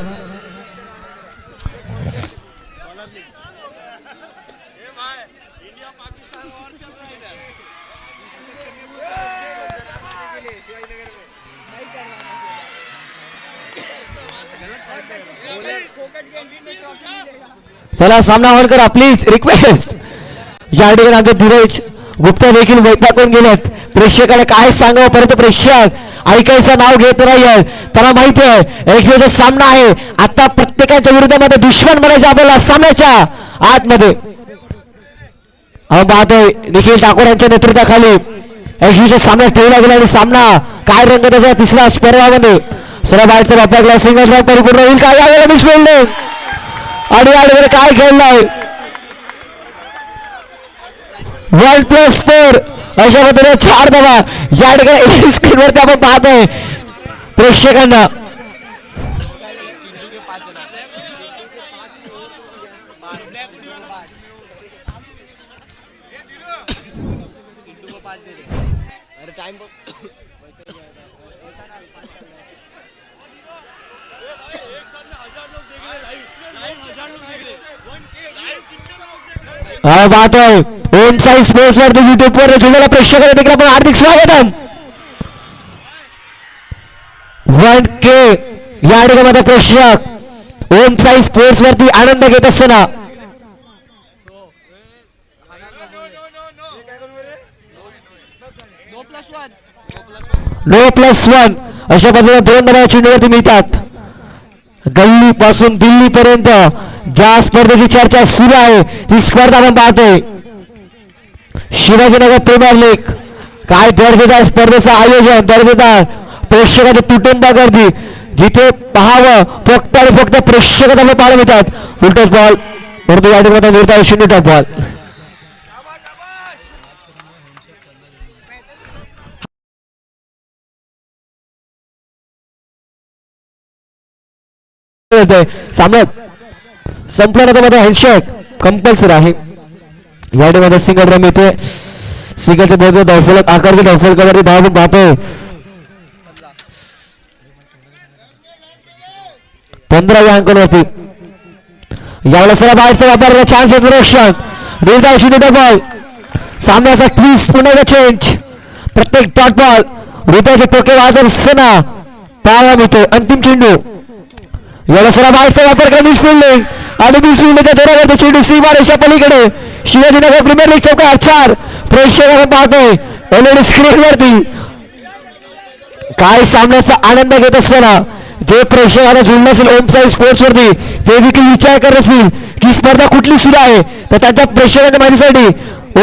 चला सामना ऑन करा प्लीज, रिक्वेस्ट. या ठिकाणी आमचे धीरज गुप्ता देखील वैतागून गेलेत. प्रेक्षकाने काय सांगावं, परंतु प्रेक्षक ऐकायचं नाव घेत नाहीये. त्यांना माहिती आहे एक दिवसाचा सामना आहे. आता प्रत्येकाच्या विरोधामध्ये दुश्मन बनायचं आपल्याला सामन्याच्या आतमध्ये. आपण पाहतोय निखिल ठाकूर यांच्या नेतृत्वाखाली एक दिवसाचा सामना ठेवला गेला आणि सामना काय रंग त्याचा तिसऱ्या स्पर्धामध्ये सर्व बाहेरचा वापरला. सिंगल ड्रॉप परिपूर्ण होईल काय यावेळेला मिस फिल्डिंग आणि यावेळेला काय खेळलाय 1+4 अशा पद्धतीने 4 धावा या ठिकाणी स्क्रीनवरती आपण पाहतोय प्रेक्षकांना. पाहतोय ओम साई स्पोर्ट्स वरती युट्यूब वर जुळलेल्या प्रेक्षकांना देखील आपण हार्दिक स्वागतम. 1K या ठिकाणी प्रेक्षक ओम साई स्पोर्ट्स वरती आनंद घेत असताना नो+1 अशा पद्धतीने 2 धावा चेंडूवरती मिळतात. गल्ली पासून दिल्ली पर्यंत ज्या स्पर्धेची चर्चा सुरू आहे ती स्पर्धा आपण पाहतोय शिवाजीनगर प्रीमियर लीग. काय दर्जेदार स्पर्धेचं आयोजन, दर्जेदार प्रेक्षकाची तुटुंबा गर्दी, जिथे पाहावं फक्त आणि फक्त प्रेक्षकांना आपण पाहायला मिळतात. फुलटॉस बॉल परंतु या ठिकाणी निर्धारित 0 टॉप बॉल. सामना संपल्यानंतर मध्ये हँडशेक कंपल्सरी आहे. या ठिकाणी सिंगल रन येते. सिंगलचे बोलतो धावफलक आकारचे धावफलकावरती धाव पाहतोय 15व्या अंकावरती. यावेळेला सर्व बाहेरचा वापरला चान्स होतो रक्षण निर्धाव 0 बॉल. सामन्याचा ट्विस्ट पुन्हा चेंज. प्रत्येक डॉट बॉल हृदयाचे टोके वाजत असताना पाहायला मिळतो. अंतिम चेंडू याला सर्व बाहेरचा वापर करा. मिस फिल्डिंग आणि मिस फिल्डिंगच्या दरावरती चेंडू सीमारेषा पलीकडे शिवाजीनगर प्रीमियर लीग चौका 4 प्रेक्षकांना पाहतोय एलईडी स्क्रीन वरती. काय सामन्याचा आनंद घेत असताना जे प्रेक्षकांना जुळलं असेल ओम साई स्पोर्ट्स वरती ते देखील विचार करत असतील की स्पर्धा कुठली सुरू आहे. तर त्यांच्या प्रेक्षकांच्या माहितीसाठी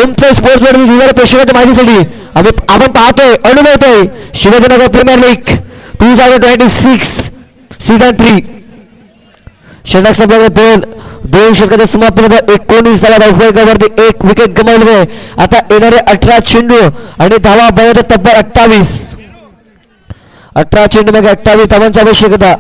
ओम साई स्पोर्ट्स वरती जुळणाऱ्या प्रेक्षकांच्या माहितीसाठी आपण पाहतोय अनुभवतोय शिवाजीनगर प्रीमियर लीग 2026 सीझन 3 षटक संपल्यावर 2 षटकाच्या समाप्तीनंतर 19 धावा धावफलकावरती 1 विकेट गमावली. आता येणारे 18 चेंडू आणि धावा बरोबर तब्बल 18 चेंडू मध्ये 28 धावांची आवश्यकता.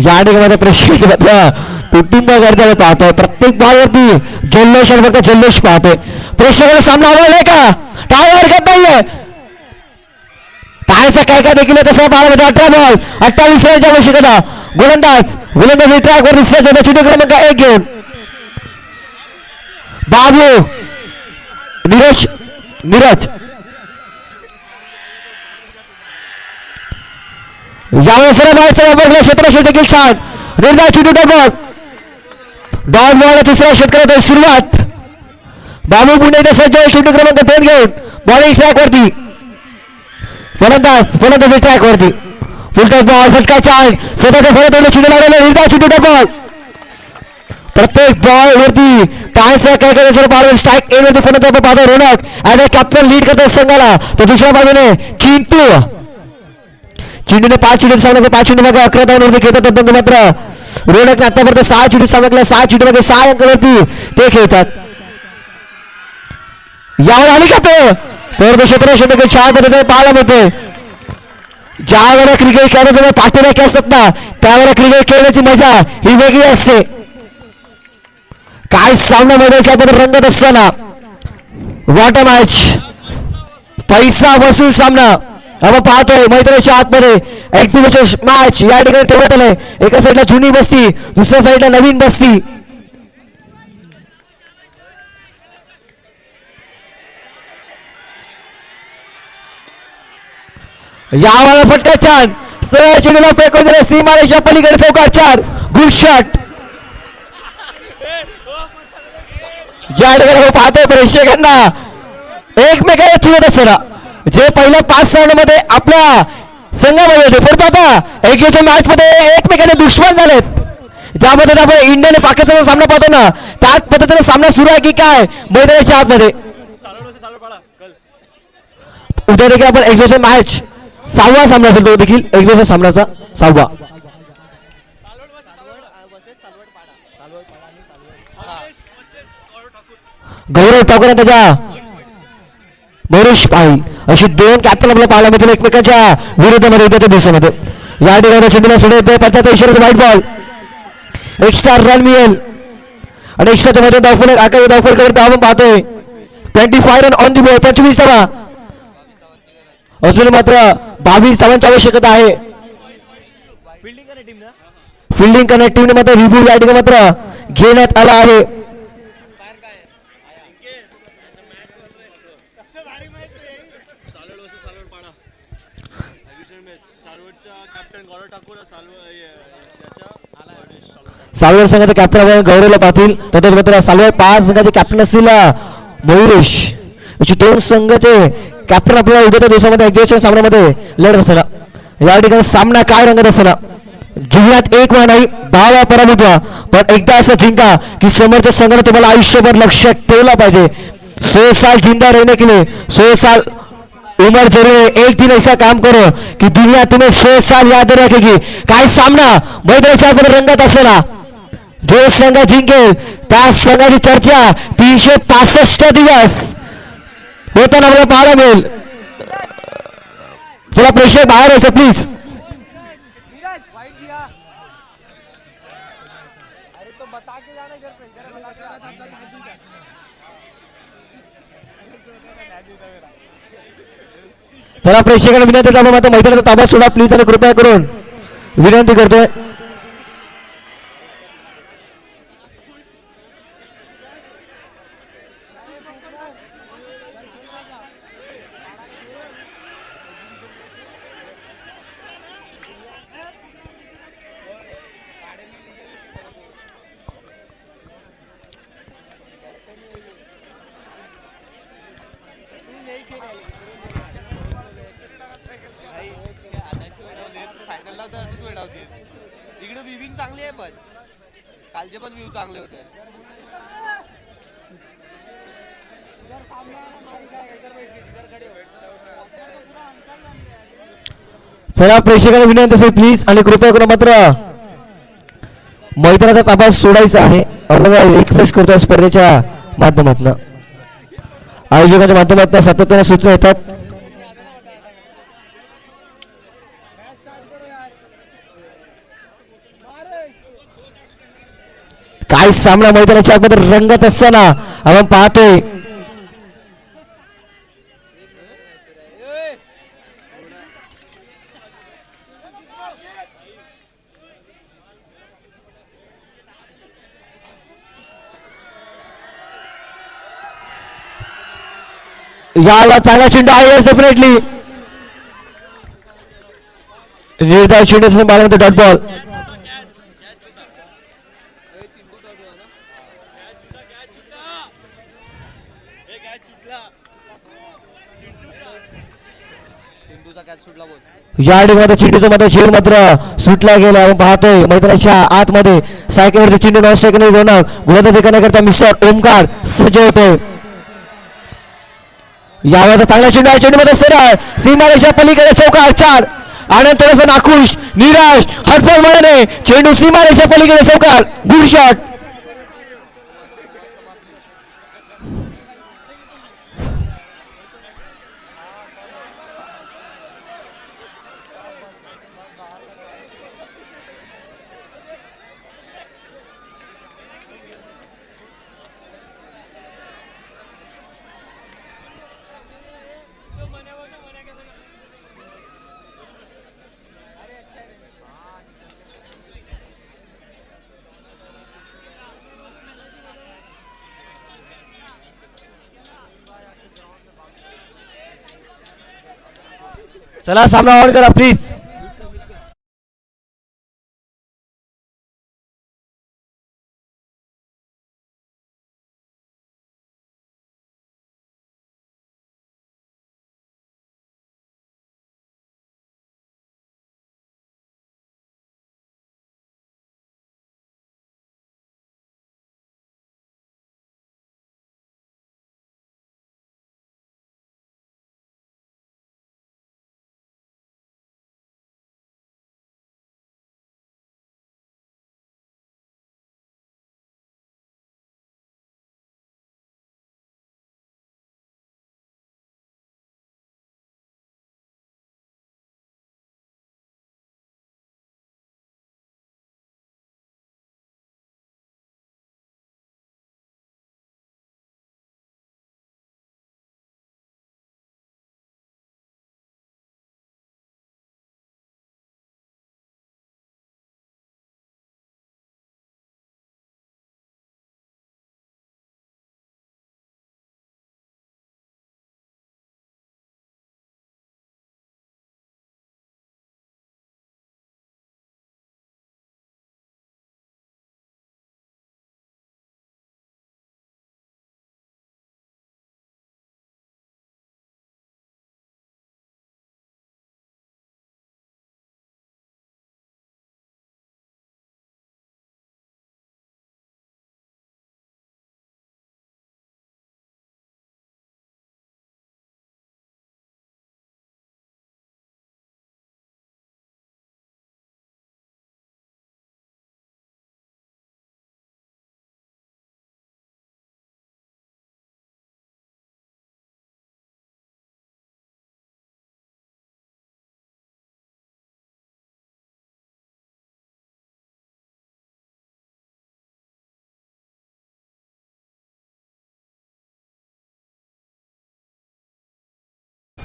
या ठिकाणी प्रेक्षकांच्या कुटुंब गर्दी पाहतोय. प्रत्येक बॉलवरती जल्लोष आणि फक्त जल्लोष पाहतोय. प्रेक्षकांना सामना आवडलाय का? टाळ्या हरकत नाहीये. टाळ्याचा काय देखील तसं पाहायला 18 बॉल 28 रनची आवश्यकता. गोलंदाज ट्रॅक वर दिसत चेंडू क्रमांक 1 घेऊन बाबू नीरज यावेळेस बाहेरचा वापरला. 17 देखील छान निर्धार चेंडू डॉट बॉल तिसऱ्या षटकाला सुरुवात. बाबू पुणे सज्ज चेंडू क्रमांक 2 घेऊन बॉलिंग ट्रॅक वरती. फलंदाज ट्रॅक वरती फुलटॉस बॉल फटका छान स्वतःच्या फलंदाज चेंडू लागलेला निर्धार चेंडू डॉट. प्रत्येक बॉल वरती टाळ्याचा काय करायचं बॉल स्ट्राईक एन वरती फलंदाज पाहतो Ronak as a captain lead करतात संघाला. तर दुसऱ्या बाजूने चिंटूने 5 चेंडू सामना 5 चेंडू मागे 11 धावांवरती खेळतात. परंतु मात्र रोनकने आतापर्यंत 6 चेंडू सामना 6 चेंडू मागे 6 अंकावरती ते खेळतात. यावर आली का तो परत 17 षटके 4 पद्धतीने पाहायला मिळते. ज्या वेळेला क्रिकेट खेळण्याचा पाठीराखी असतात ना त्यावेळेला क्रिकेट खेळण्याची मजा ही वेगळी असते. काय सामना मैदानाच्या मध्ये रंगत असताना वॉट अ मॅच. पैसा वसूल सामना आपण पाहतोय मैदानाच्या आतमध्ये. एक दिवस मॅच या ठिकाणी ठेवण्यात आलंय. एका साईडला जुनी बस्ती दुसऱ्या साईडला नवीन बस्ती. यावाला फटका छान सरळ चेंडूला फेकून दिला सीमारेषा पलीकडे चौकार 4 गुड शॉट या ठिकाणी पाहतोय प्रेक्षकांना एकमेकाला चुरत असताना जे पहिल्या 5 राऊंडमध्ये आपल्या संघामध्ये होते परंतु आता एकेच्या मॅच मध्ये एकमेकांचे दुश्मन झालेत ज्यामध्ये आपण इंडिया आणि पाकिस्तानचा सामना पाहतो ना त्याच पद्धतीने सामना सुरू आहे की काय मैदानाच्या आतमध्ये उद्या देखील आपण एक्झिबिशन मॅच 6वा सामना असेल तो देखील एक्झिबिशन सामन्याचा 6वा गौरव ठाकूर त्याच्या मोरेश पाहिल अशी 2 कॅप्टन आपल्याला पाहायला मिळतील एकमेकांच्या विरोधामध्ये उद्याच्या दिवसामध्ये या ठिकाणी चेंडूला सोडत येते पडत्याचा इशारा व्हाईट बॉल एक्स्ट्रा रन मिळेल आणि एक्स्ट्राच्या मध्ये धावफलक आकार धावफलकावर आपण पाहतोय 25 रन ऑन दी बॉल 25 धावा अजून मात्र 22 धावांची आवश्यकता आहे फिल्डिंग करणाऱ्या टीमने मात्र रिव्ह्यू या ठिकाणी मात्र घेण्यात आला आहे सालवर संघाचे कॅप्टन आपण गौरवला पाटील तसेच मात्र सालवर 5 संघाचे कॅप्टन असतील मयुरेश अशी 2 संघाचे कॅप्टन आपल्याला उद्याच्या दिवसामध्ये एक्झिबिशन सामन्यामध्ये लढत असताना या ठिकाणी सामना काय रंगत असताना जिल्ह्यात एक वेळा नाही 10 वेळा पराभूत व्हा पण एकदा असं जिंका की समोरच्या संघाने तुम्हाला आयुष्यभर लक्षात ठेवला पाहिजे 100 साल जिंदा रहने के लिए 100 साल उम्र जरूर है एक दिन ऐसा काम करो कि दुनिया तुम्हें 100 साल याद रखेगी काय सामना मैदानाच्या आतमध्ये रंगत असताना जो संघ जिंकेल त्या संघाची चर्चा 365 दिवस होताना आपल्याला पाहायला मिळेल थोडा प्रेक्षक बाहेर यायचं प्लीज चला प्रेक्षकांना विनंती आपण आता मैदानाचा ताबा सोडा प्लीज आणि कृपया करून विनंती करतोय इकडे विविंग चांगली आहे पण कालचे पण व्ह्यू चांगले होते चला प्रेक्षकांना विनंती असेल प्लीज आणि कृपया करून मात्र मैदानाचा ताबा सोडायचा आहे आपण रिक्वेस्ट करतोय स्पर्धेच्या माध्यमातून आयोजकांच्या माध्यमातून सातत्याने सूचना येतात काय सामना मैदानाच्या आतमध्ये रंगत असताना आपण पाहतोय याला चांगला चेंडू आहे सेपरेटली निर्धार चेंडू बाळामध्ये डॉट बॉल या ठिकाणी चेंडूचा मात्र शेर मात्र सुटला गेला आपण पाहतोय मैदानाच्या आतमध्ये सायकलवरती चेंडू नॉन स्ट्रायकर गोलंदाजी करण्याकरता मिस्टर ओमकार सज्ज होतोय यावर चांगला चेंडू आहे चेंडू मध्ये सरळ सीमारेषा पलीकडे चौकार 4 आनंद थोडासा नाखुश निराश हटफट मारणे चेंडू सीमारेषा पलीकडे चौकार गुड शॉट चला सामना ऑन करा प्लीज.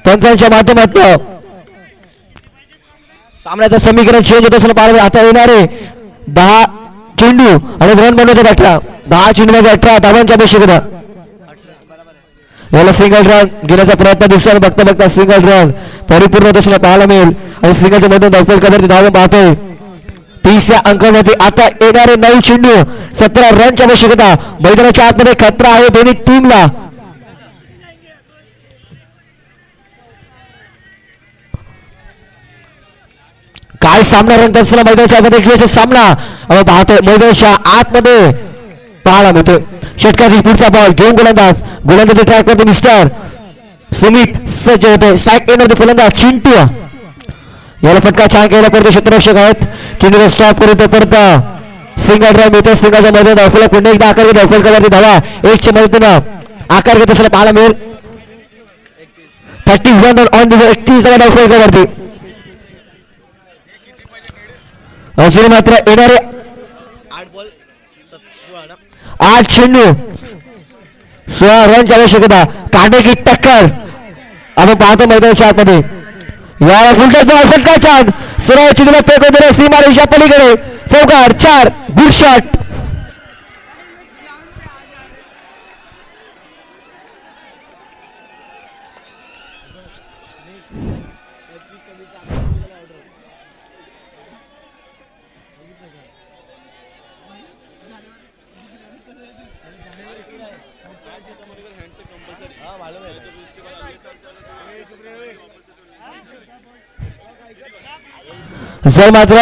पंचांच्या माध्यमातून सामन्याचं समीकरण चेंज होत असताना पाहायला आता येणारे 10 चेंडू आणि रन बनवतात 18. 10 चेंडू मध्ये 18 धावांची आवश्यकता. याला सिंगल रन घेण्याचा प्रयत्न दिसतो. बघता बघता सिंगल रन परिपूर्ण होत असताना पाहायला मिळेल आणि सिंगलच्या मधून धावफल कवरती धावा पाहतोय. 30 या अंकामध्ये आता येणारे 9 चेंडू 17 रनची आवश्यकता. मैदानाच्या आतमध्ये खतरा आहे दोन्ही टीमला. काय सामना रंगत असला मैदानाच्या आतमध्ये एक सामना आपण पाहतोय. मैदानाच्या आतमध्ये पाहायला मिळतोय. षटकातील पुढचा बॉल घेऊन गोलंदाज ट्रॅक वरती मिस्टर सुमित सज्ज होते. स्ट्राईक एंडवरती फलंदाज चिंटू. याला फटका छान केला पडतो. क्षेत्ररक्षक आहेत चिंटूला स्टॉप करून तो परत सिंगल ड्राईव्ह मिळतो. सिंगलच्या मध्ये धावफलक पुन्हा एकदा आकार घेत धावफलकावरती धावा 1च्या मदतीनं आकार घेत असताना पाहायला मिळेल. 31 ऑन द 31 धावा धावफलकावरती. अजून मात्र येणारे 8 चेंडू 16 रनची आवश्यकता. काढे की टक्कर आपण पाहतो मैदानाच्या आतमध्ये. याला उलटा बॉल फटका छान सरळ चेंडूला फेकून दिला सीमा रेषा पलीकडे. चौकार 4 गुड शॉट. जर मात्र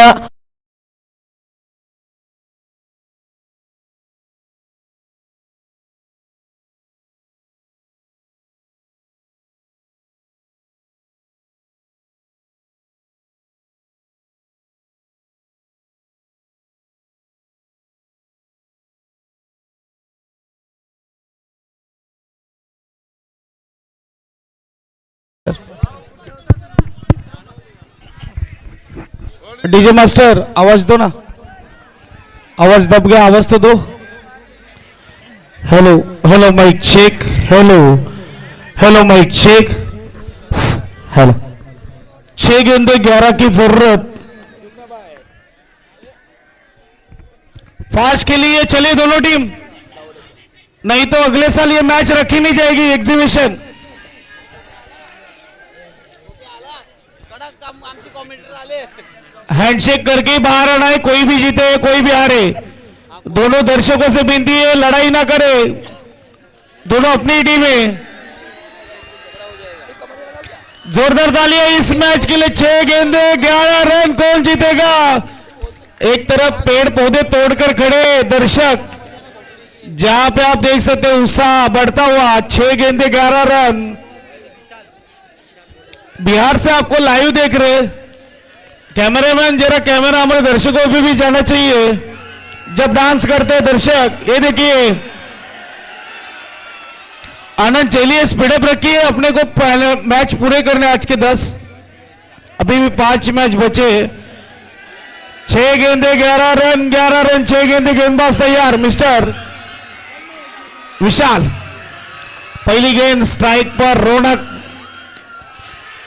डीजे मास्टर आवाज दो ना. आवाज दब गया, आवाज तो दो. Hello hello mike check. Hello hello mike check. Hello 6 गेंदे 11 की जरूरत. फास्ट के लिए चले दोनों टीम, नहीं तो अगले साल ये मैच रखी नहीं जाएगी एग्जीबिशन. हैंडशेक करके बाहर आना है, कोई भी जीते कोई भी हारे। दोनों दर्शकों से विनती है लड़ाई ना करे, दोनों अपनी टीम है। जोरदार तालियां इस मैच के लिए। 6 गेंदे 11 रन, कौन जीतेगा? एक तरफ पेड़ पौधे तोड़कर खड़े दर्शक, जहां पे आप देख सकते हैं उत्साह बढ़ता हुआ। 6 गेंदे 11 रन। बिहार से आपको लाइव देख रहे कैमरामैन, जरा कैमरा हमारे दर्शकों पे भी जाना चाहिए जब डांस करते हैं दर्शक। ये देखिए आनंद, चलिए स्पीडअप रखिए, अपने को पहले मैच पूरे करने आज के 10, अभी भी 5 मैच बचे। 6 गेंदे 11 रन, 11 रन 6 गेंदे। गेंदबाज तैयार मिस्टर विशाल। पहली गेंद स्ट्राइक पर रौनक,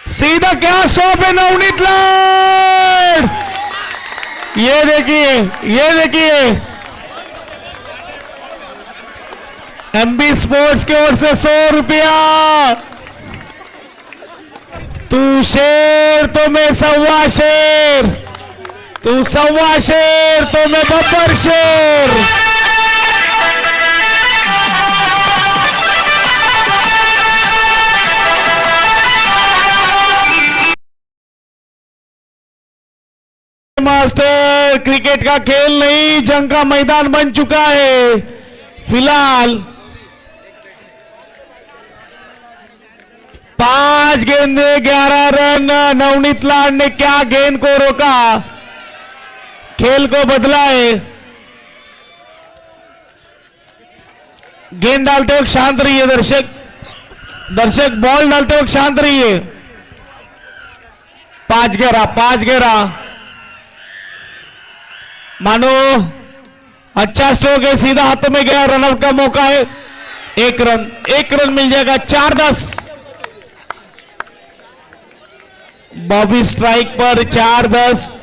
सीधा क्या स्टॉप है नवनीत लाड। ये देखिए, ये देखिए एमबी स्पोर्ट्स की ओर से 100 रुपया। तू शेर तो मैं 1.25 शेर, तू 1.25 शेर तो मैं बब्बर शेर। मास्टर, क्रिकेट का खेल नहीं जंग का मैदान बन चुका है। फिलहाल 5 गेंदे 11 रन। नवनीत लाड ने क्या गेंद को रोका, खेल को बदला है। गेंद डालते वक्त शांत रहिए दर्शक, दर्शक बॉल डालते वक्त शांत रहिए। 5-11 मानो अच्छा स्ट्रोक है, सीधा हाथ में गया, रनआउट का मौका है। 1 रन मिल जाएगा। 4-10 बॉबी स्ट्राइक पर। 4-10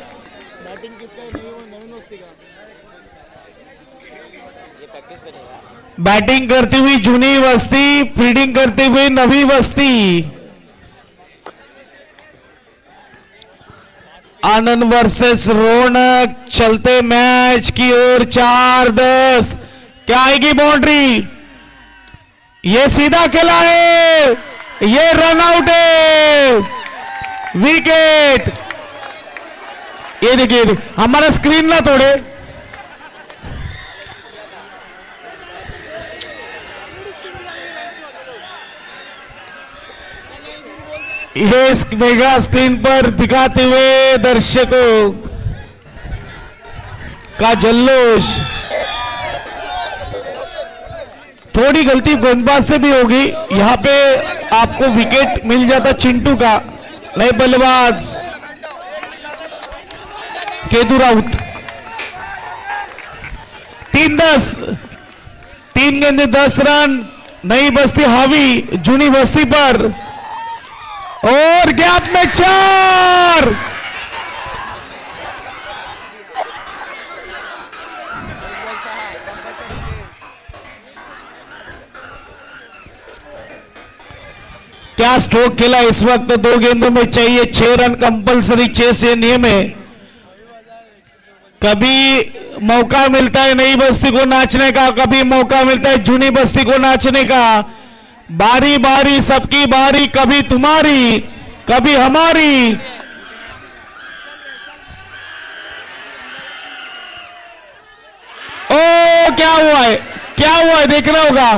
बैटिंग करती हुई जूनी बस्ती, फील्डिंग करती हुई नवी बस्ती। आनंद वर्सेस रौनक चलते मैच की ओर। 4-10 क्या आएगी बाउंड्री? ये सीधा खेला है, ये रन आउट है, विकेट। ये देखिए, हमारा स्क्रीन ना तोड़े। ये मेगा स्क्रीन पर दिखाते हुए दर्शकों का जल्लोष। थोड़ी गलती गेंदबाज से भी होगी, यहां पे आपको विकेट मिल जाता चिंटू का, नए बल्लेबाज केदू राउत। 3-10 3 गेंदे 10 रन। नई बस्ती हावी जूनी बस्ती पर, और गैप में 4। क्या स्ट्रोक खेला इस वक्त? 2 गेंदों में चाहिए 6 रन कंपलसरी, 6 से नियम है। कभी मौका मिलता है नई बस्ती को नाचने का, कभी मौका मिलता है जूनी बस्ती को नाचने का। बारी बारी सबकी बारी, कभी तुम्हारी कभी हमारी। ओ क्या हुआ है, क्या हुआ है? देखना होगा,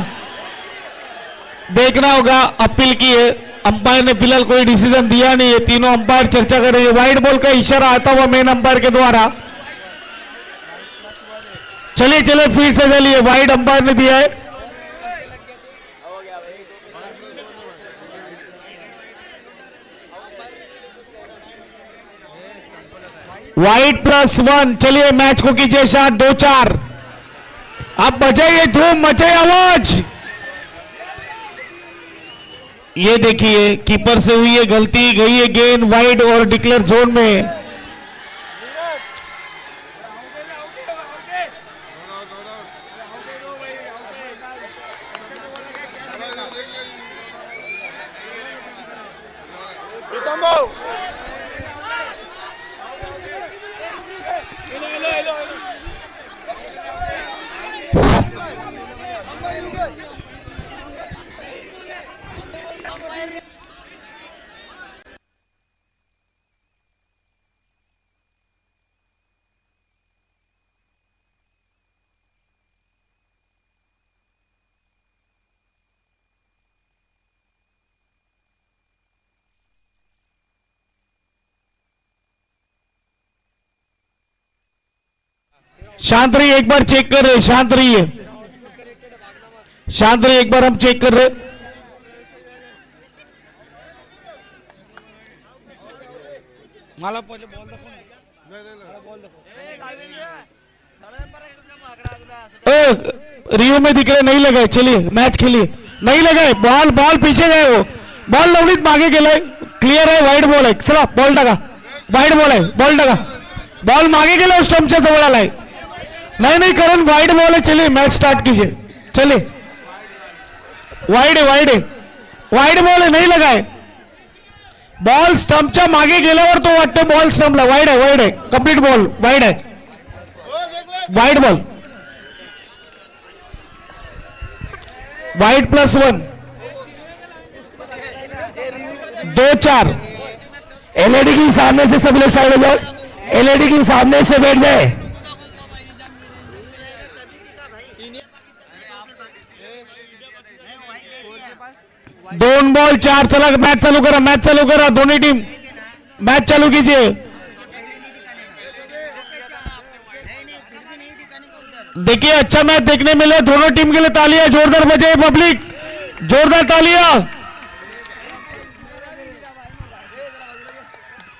देखना होगा। अपील की है, अंपायर ने फिलहाल कोई डिसीजन दिया नहीं है। तीनों अंपायर चर्चा कर रहे हैं। वाइड बॉल का इशारा आता हुआ मेन अंपायर के द्वारा। चलिए चलिए फील्ड से चलिए, वाइड अंपायर ने दिया है। वाइड +1। चलिए मैच को कीजिए शाट। 2-4 अब बजाइए धूम, मचाइए आवाज। ये देखिए कीपर से हुई है गलती, गई है गेंद वाइड और डिक्लेयर जोन में। शांत रहिए, एक बार चेक कर रहे, शांत रहिए, शांत रहिए, एक बार हम चेक कर रहे। मला पहिले बॉल दाखव रियो में दिख रहे, नहीं लगा, चलिए मैच खेलिए, नहीं लगा बॉल, बॉल पीछे गए, वो बॉल नवनीत मागे गेलाय, क्लियर आहे, वाईट बॉल आहे, चला बॉल टाका, वाईट बॉल आहे, बॉल टाका, बॉल मागे गेला, स्टंपच्या जवळ आलाय, नहीं नहीं करण वाइड बॉल है, चलिए मैच स्टार्ट कीजिए, चलिए वाइड है, वाइड है, वाइड बॉल है, नहीं लगा है, बॉल स्टंपच्या मागे गेल्यावर तो वाटतं बॉल स्टंपला, वाइड है कंप्लीट बॉल, वाइड है, वाइड बॉल, वाइड +1, 2-4, एलईडी के सामने से सब लोग साइड हो जाओ, एलईडी के सामने से बैठ जाए। दोन बॉल 4, चला मैच चालू करा, मैच चालू करा, दोनों टीम मैच चालू कीजिए। देखिए अच्छा मैच देखने मिले, दोनों टीम के लिए तालियां जोरदार बजे, पब्लिक जोरदार तालियां।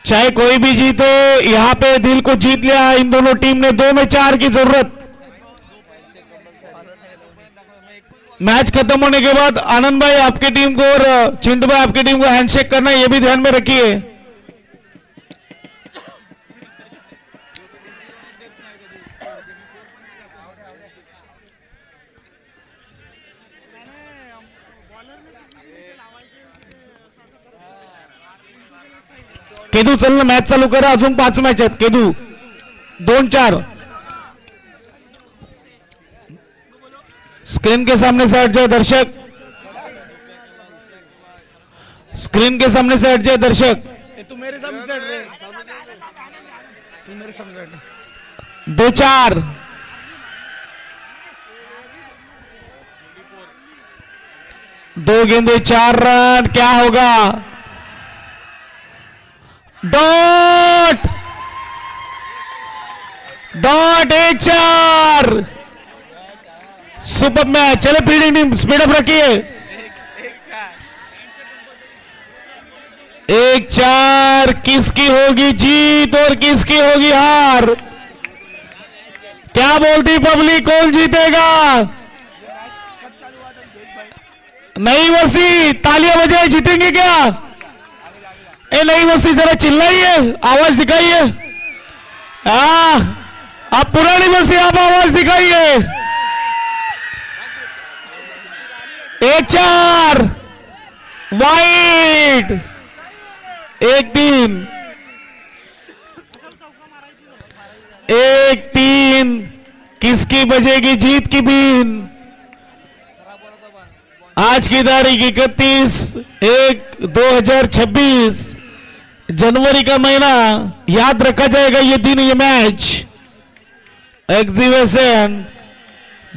चाहे कोई भी जीते, यहां पे दिल को जीत लिया इन दोनों टीम ने, 2 में 4 की जरूरत। मैच खत्म होने के बाद आनंद भाई आपकी टीम को और चिंटू भाई आपकी टीम को हैंडशेक करना, ये भी ध्यान में रखिए। केदू चल ना, मैच चालू करा, अजून 5 मॅच आहेत, केदू 2-4, स्क्रीन के सामने से हट जाए दर्शक, स्क्रीन के सामने से हट जाए दर्शक, तू मेरे सामने से हट रहे, तू मेरे सामने से हट। 2-4, दो गेंदे 4 रन, क्या होगा, डॉट डॉट 1-4, सुपर मैच, चले फील्डिंग टीम स्पीड अप रखिए, 1-4, किसकी होगी जीत और किसकी होगी हार, क्या बोलती पब्लिक, कौन जीतेगा, नहीं वसी तालियां बजाए, जीतेंगे क्या, ए नहीं वसी जरा चिल्लाइए, आवाज दिखाइए, आप पुरानी बस्ती, आप आवाज दिखाइए, 1-4 वाइड, 1-3, 1-3, किसकी बजेगी जीत की बीन। आज की तारीख 31/1/2026, जनवरी का महीना, याद रखा जाएगा ये दिन, ये मैच, एग्जीबिशन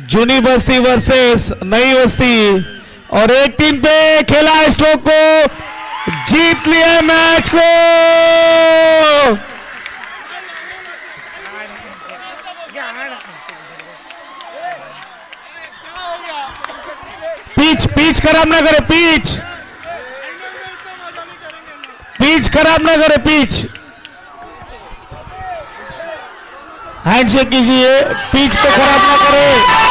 जूनी बस्ती वर्सेस नई बस्ती, और 1-3 पे खेला स्ट्रोक को, जीत लिया मैच को। पिच खराब ना करे, पिच खराब ना करे, पिच हैंडशेक कीजिए, पिच को खराब ना करे।